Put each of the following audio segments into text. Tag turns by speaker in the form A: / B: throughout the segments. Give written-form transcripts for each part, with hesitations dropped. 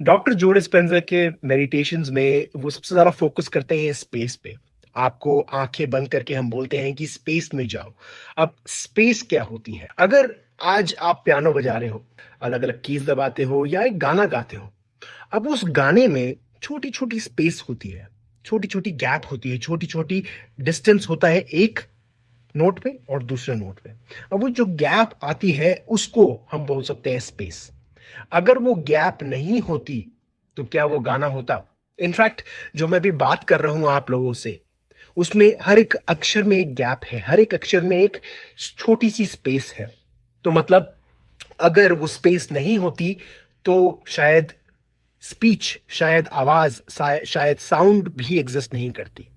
A: Doctor जो Dispenza के meditations में वो सबसे ज़्यादा फ़ोकस करते हैं स्पेस पे। आपको आँखें बंद करके हम बोलते हैं कि स्पेस में जाओ। अब स्पेस क्या होती है? अगर आज आप पियानो बजा रहे हो, अलग-अलग कीज़ दबाते हो या एक गाना गाते हो, अब उस गाने में छोटी-छोटी स्पेस होती है, छोटी-छोटी गैप होती है, छोटी-छोटी डिस्टेंस होता है एक नोट पे और दूसरे नोट पे। अब वो जो गैप आती है उसको हम बोल सकते हैं स्पेस। अगर वो गैप नहीं होती तो क्या वो गाना होता? इनफैक्ट जो मैं अभी बात कर रहा हूं आप लोगों से, उसमें हर एक अक्षर में एक गैप है, हर एक अक्षर में एक छोटी सी स्पेस है। तो मतलब अगर वो स्पेस नहीं होती तो शायद स्पीच, शायद आवाज, शायद साउंड भी एग्जिस्ट नहीं करती।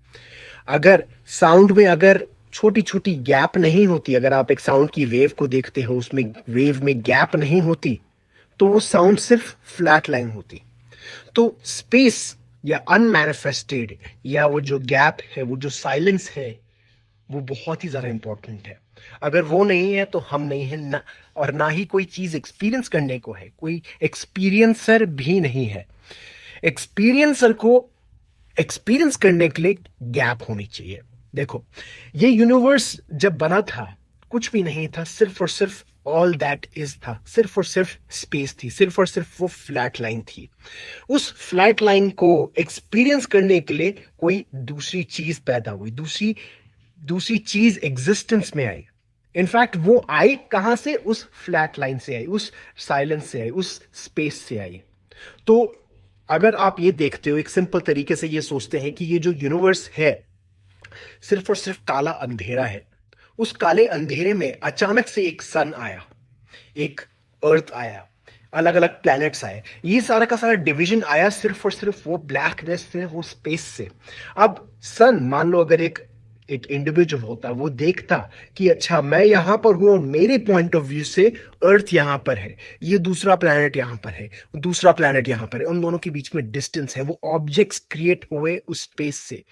A: अगर साउंड में अगर छोटी छोटी गैप नहीं होती, अगर आप एक साउंड की वेव को देखते हो, उसमें वेव में गैप नहीं होती, तो वो साउंड सिर्फ फ्लैट लाइन होती। तो स्पेस या अनमैनिफेस्टेड या वो जो गैप है, वो जो साइलेंस है, वो बहुत ही ज्यादा इंपॉर्टेंट है। अगर वो नहीं है तो हम नहीं है ना, और ना ही कोई चीज एक्सपीरियंस करने को है, कोई एक्सपीरियंसर भी नहीं है। एक्सपीरियंसर को एक्सपीरियंस करने के लिए गैप होनी चाहिए। देखो, ये यूनिवर्स जब बना था कुछ भी नहीं था, सिर्फ और सिर्फ ऑल दैट इज था, सिर्फ और सिर्फ स्पेस थी, सिर्फ और सिर्फ वो फ्लैट लाइन थी। उस फ्लैट लाइन को एक्सपीरियंस करने के लिए कोई दूसरी चीज पैदा हुई, दूसरी दूसरी चीज एग्जिस्टेंस में आई। इनफैक्ट वो आई कहां से? उस फ्लैट लाइन से आई, उस साइलेंस से आई, उस स्पेस से आई। तो अगर आप ये देखते हो, एक सिंपल तरीके से ये सोचते हैं कि ये जो यूनिवर्स है सिर्फ और सिर्फ काला अंधेरा है, उस काले अंधेरे में अचानक से एक सन आया, एक अर्थ आया, अलग अलग प्लैनेट्स आए, ये सारा का सारा डिवीजन आया सिर्फ और सिर्फ वो ब्लैकनेस से, वो स्पेस से। अब सन, मान लो अगर एक एक इंडिविजुअल होता, वो देखता कि अच्छा मैं यहां पर हूं और मेरे पॉइंट ऑफ व्यू से अर्थ यहां पर है, ये दूसरा प्लैनेट यहां पर है, दूसरा प्लैनेट यहां पर है, उन दोनों के बीच में डिस्टेंस है, वो ऑब्जेक्ट्स क्रिएट हुए उस स्पेस से।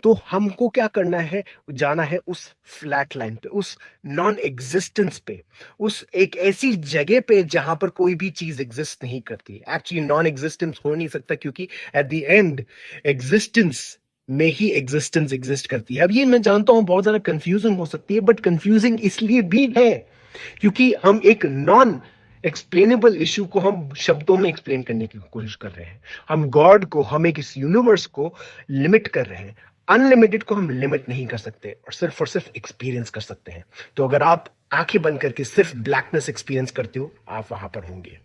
A: तो हमको क्या करना है? जाना है उस फ्लैट लाइन पे, उस नॉन एग्जिस्टेंस पे, उस एक ऐसी जगह पे जहां पर कोई भी चीज एग्जिस्ट नहीं करती। एक्चुअली नॉन एग्जिस्टेंस हो नहीं सकता, क्योंकि एट द एंड एग्जिस्टेंस में ही एग्जिस्टेंस एग्जिस्ट करती है। अब ये मैं जानता हूं बहुत ज्यादा कंफ्यूजिंग हो सकती है, बट कंफ्यूजिंग इसलिए भी है क्योंकि हम एक नॉन एक्सप्लेनेबल इश्यू को हम शब्दों में एक्सप्लेन करने की कोशिश कर रहे हैं। हम गॉड को, हम एक इस यूनिवर्स को लिमिट कर रहे हैं। अनलिमिटेड को हम लिमिट नहीं कर सकते और सिर्फ एक्सपीरियंस कर सकते हैं। तो अगर आप आंखें बंद करके सिर्फ ब्लैकनेस एक्सपीरियंस करते हो, आप वहां पर होंगे।